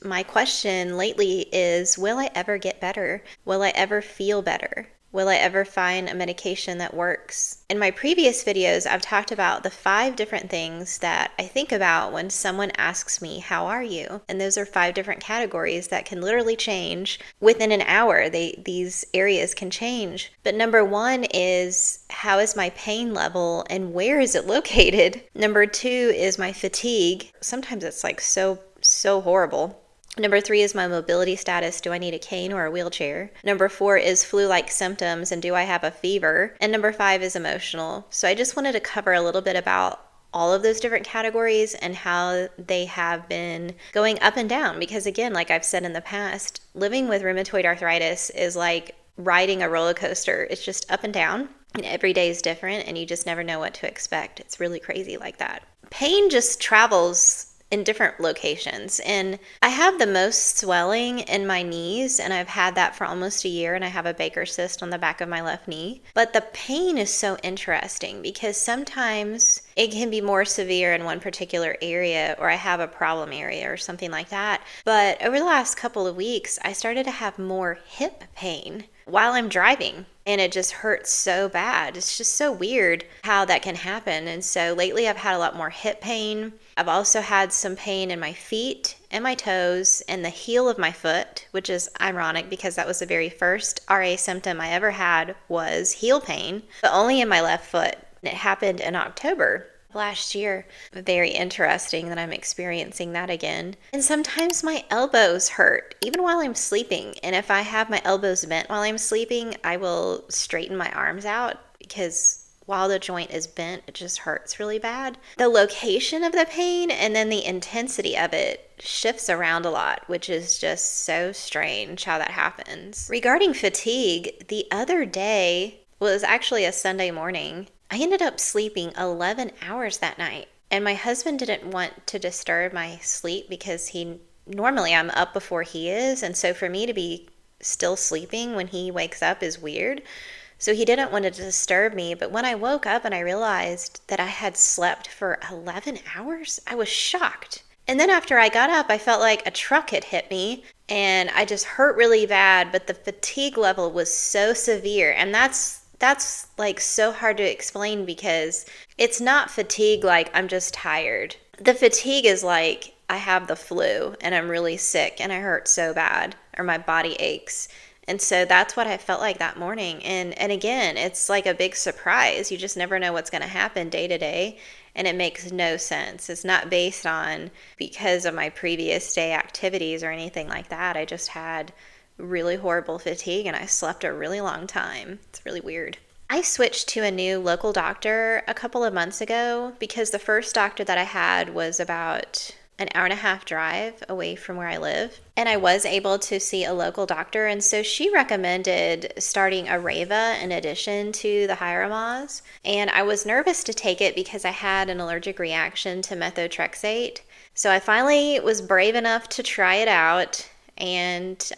my question lately is, will I ever get better? Will I ever feel better? Will I ever find a medication that works? In my previous videos, I've talked about the 5 different things that I think about when someone asks me, how are you? And those are 5 different categories that can literally change within an hour. These areas can change. But number 1 is, how is my pain level and where is it located? Number 2 is my fatigue. Sometimes it's like so horrible. Number 3 is my mobility status. Do I need a cane or a wheelchair? Number 4 is flu-like symptoms, and do I have a fever? And number 5 is emotional. So I just wanted to cover a little bit about all of those different categories and how they have been going up and down. Because again, like I've said in the past, living with rheumatoid arthritis is like riding a roller coaster. It's just up and down, and every day is different, and you just never know what to expect. It's really crazy like that. Pain just travels in different locations, and I have the most swelling in my knees, and I've had that for almost a year, and I have a Baker cyst on the back of my left knee. But the pain is so interesting because sometimes it can be more severe in one particular area, or I have a problem area or something like that. But over the last couple of weeks, I started to have more hip pain while I'm driving, and it just hurts so bad. It's just so weird how that can happen. And so lately I've had a lot more hip pain. I've also had some pain in my feet and my toes and the heel of my foot, which is ironic because that was the very first RA symptom I ever had, was heel pain, but only in my left foot. And it happened in October last year. Very interesting that I'm experiencing that again. And sometimes my elbows hurt even while I'm sleeping. And if I have my elbows bent while I'm sleeping, I will straighten my arms out because while the joint is bent, it just hurts really bad. The location of the pain and then the intensity of it shifts around a lot, which is just so strange how that happens. Regarding fatigue, the other day was actually a Sunday morning. I ended up sleeping 11 hours that night, and my husband didn't want to disturb my sleep because normally I'm up before he is, and so for me to be still sleeping when he wakes up is weird. So he didn't want to disturb me, but when I woke up and I realized that I had slept for 11 hours, I was shocked. And then after I got up, I felt like a truck had hit me, and I just hurt really bad, but the fatigue level was so severe, and that's like so hard to explain because it's not fatigue like I'm just tired. The fatigue is like I have the flu and I'm really sick and I hurt so bad, or my body aches. And so that's what I felt like that morning. And again, it's like a big surprise. You just never know what's going to happen day to day, and it makes no sense. It's not based on because of my previous day activities or anything like that. I just had really horrible fatigue and I slept a really long time. It's really weird. I switched to a new local doctor a couple of months ago because the first doctor that I had was about an hour and a half drive away from where I live. And I was able to see a local doctor. And so she recommended starting Arava in addition to the Hieromas. And I was nervous to take it because I had an allergic reaction to methotrexate. So I finally was brave enough to try it out. And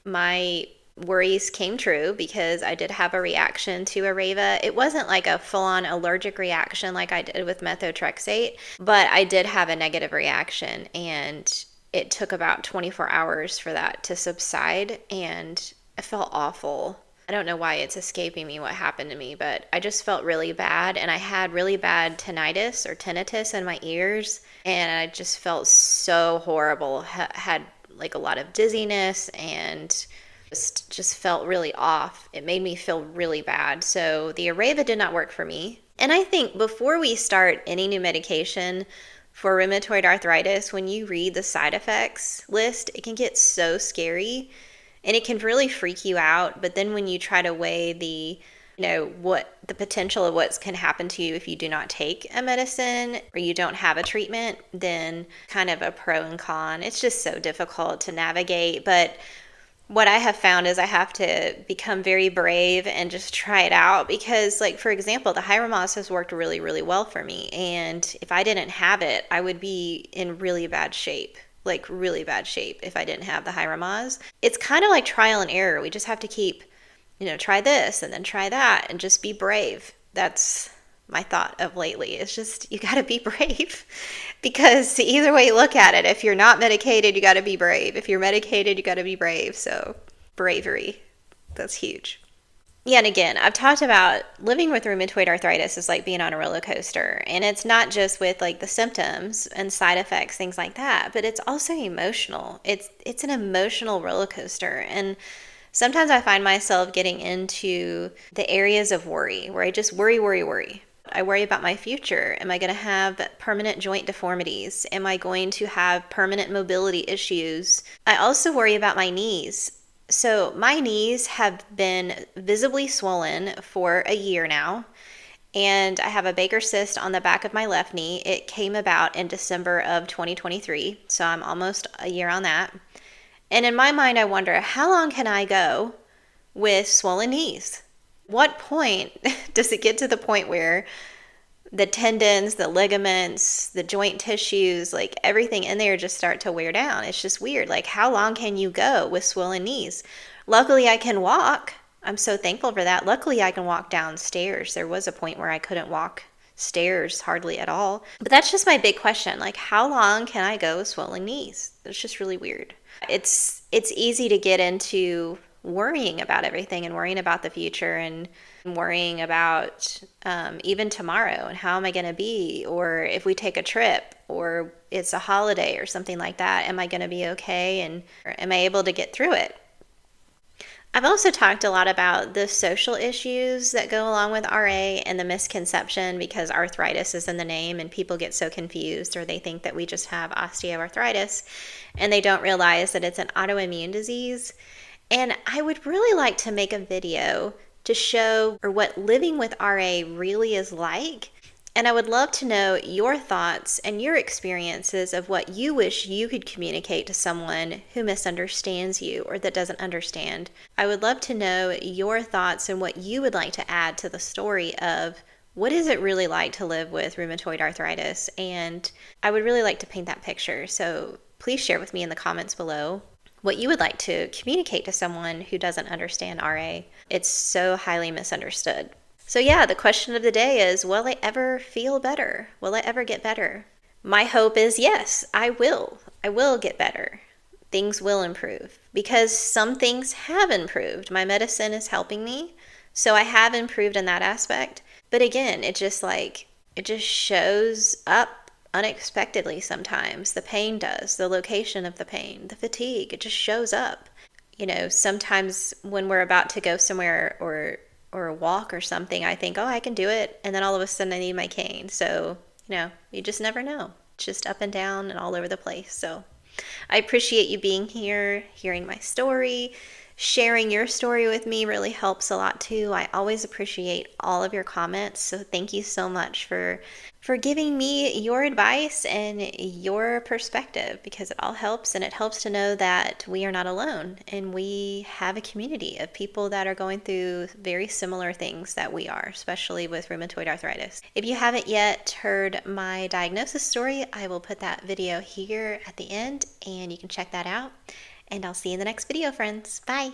my worries came true because I did have a reaction to Arava. It wasn't like a full-on allergic reaction like I did with methotrexate, but I did have a negative reaction, and it took about 24 hours for that to subside, and I felt awful. I don't know why it's escaping me what happened to me, but I just felt really bad, and I had really bad tinnitus in my ears, and I just felt so horrible. Had like a lot of dizziness and just felt really off. It made me feel really bad. So the Arava did not work for me. And I think before we start any new medication for rheumatoid arthritis, when you read the side effects list, it can get so scary and it can really freak you out. But then when you try to weigh what the potential of what can happen to you if you do not take a medicine or you don't have a treatment, then kind of a pro and con. It's just so difficult to navigate. But what I have found is I have to become very brave and just try it out because, like, for example, the Hieromas has worked really, really well for me. And if I didn't have it, I would be in really bad shape, like really bad shape if I didn't have the Hieromas. It's kind of like trial and error. We just have to keep, try this and then try that and just be brave. That's my thought of lately. It's just, you got to be brave. Because either way you look at it, if you're not medicated, you got to be brave. If you're medicated, you got to be brave. So bravery, that's huge. Yeah, and again, I've talked about living with rheumatoid arthritis is like being on a roller coaster. And it's not just with like the symptoms and side effects, things like that, but it's also emotional. It's an emotional roller coaster. And sometimes I find myself getting into the areas of worry where I just worry. I worry about my future. Am I going to have permanent joint deformities? Am I going to have permanent mobility issues? I also worry about my knees. So my knees have been visibly swollen for a year now, and I have a Baker cyst on the back of my left knee. It came about in December of 2023, so I'm almost a year on that. And in my mind, I wonder, how long can I go with swollen knees? What point does it get to the point where the tendons, the ligaments, the joint tissues, like everything in there just start to wear down? It's just weird. Like, how long can you go with swollen knees? Luckily, I can walk. I'm so thankful for that. Luckily, I can walk downstairs. There was a point where I couldn't walk stairs hardly at all. But that's just my big question. Like, how long can I go with swollen knees? It's just really weird. It's easy to get into worrying about everything and worrying about the future and worrying about even tomorrow and how am I going to be, or if we take a trip or it's a holiday or something like that, am I going to be okay and am I able to get through it? I've also talked a lot about the social issues that go along with RA and the misconception, because arthritis is in the name and people get so confused, or they think that we just have osteoarthritis and they don't realize that it's an autoimmune disease. And I would really like to make a video to show what living with RA really is like. And I would love to know your thoughts and your experiences of what you wish you could communicate to someone who misunderstands you or that doesn't understand. I would love to know your thoughts and what you would like to add to the story of what is it really like to live with rheumatoid arthritis. And I would really like to paint that picture. So please share with me in the comments below what you would like to communicate to someone who doesn't understand RA. It's so highly misunderstood. So yeah, the question of the day is, will I ever feel better? Will I ever get better? My hope is yes, I will. I will get better. Things will improve because some things have improved. My medicine is helping me, so I have improved in that aspect. But again, it just shows up unexpectedly sometimes. The pain does, the location of the pain, the fatigue, it just shows up. You know, sometimes when we're about to go somewhere or a walk or something, I think, oh, I can do it. And then all of a sudden I need my cane. So, you know, you just never know. It's just up and down and all over the place. So I appreciate you being here, hearing my story. Sharing your story with me really helps a lot too. I always appreciate all of your comments. So thank you so much for giving me your advice and your perspective, because it all helps, and it helps to know that we are not alone and we have a community of people that are going through very similar things that we are, especially with rheumatoid arthritis. If you haven't yet heard my diagnosis story, I will put that video here at the end and you can check that out. And I'll see you in the next video, friends. Bye.